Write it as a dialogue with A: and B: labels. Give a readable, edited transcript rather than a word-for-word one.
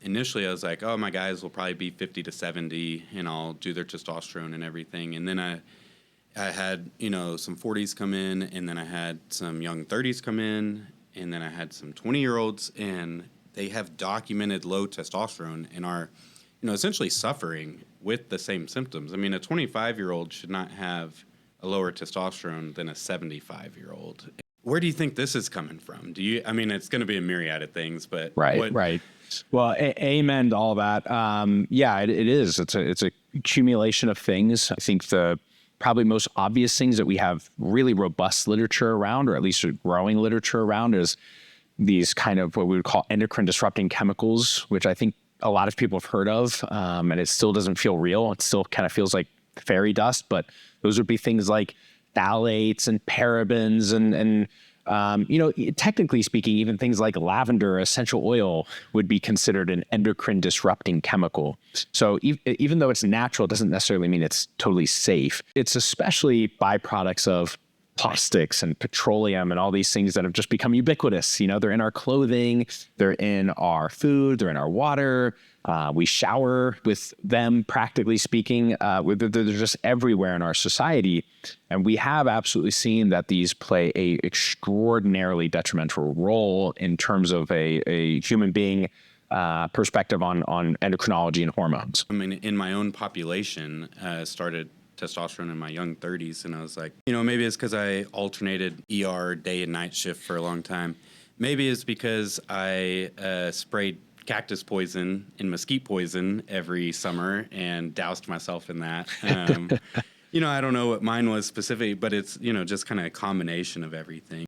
A: initially I was like, oh, my guys will probably be 50 to 70 and I'll do their testosterone and everything. And then I had, some 40s come in, and then I had some young 30s come in, and then I had some 20-year-olds, and they have documented low testosterone and are, essentially suffering with the same symptoms. I mean, a 25-year-old should not have a lower testosterone than a 75-year-old. Where do you think this is coming from? It's going to be a myriad of things, but
B: Right. Well, amen to all that. It is. It's a accumulation of things. I think the probably most obvious things that we have really robust literature around, or at least a growing literature around, is these kind of what we would call endocrine disrupting chemicals, which I think a lot of people have heard of, and it still doesn't feel real. It still kind of feels like fairy dust, but those would be things like phthalates and parabens and technically speaking, even things like lavender essential oil would be considered an endocrine disrupting chemical. So even though it's natural, it doesn't necessarily mean it's totally safe. It's especially byproducts of plastics and petroleum and all these things that have just become ubiquitous. They're in our clothing, they're in our food, they're in our water. We shower with them, practically speaking. They're just everywhere in our society. And we have absolutely seen that these play a extraordinarily detrimental role in terms of a human being perspective on endocrinology and hormones.
A: I mean, in my own population, started testosterone in my young 30s, and I was like, maybe it's because I alternated ER day and night shift for a long time. Maybe it's because I sprayed cactus poison and mesquite poison every summer and doused myself in that. I don't know what mine was specifically, but it's, just kind of a combination of everything.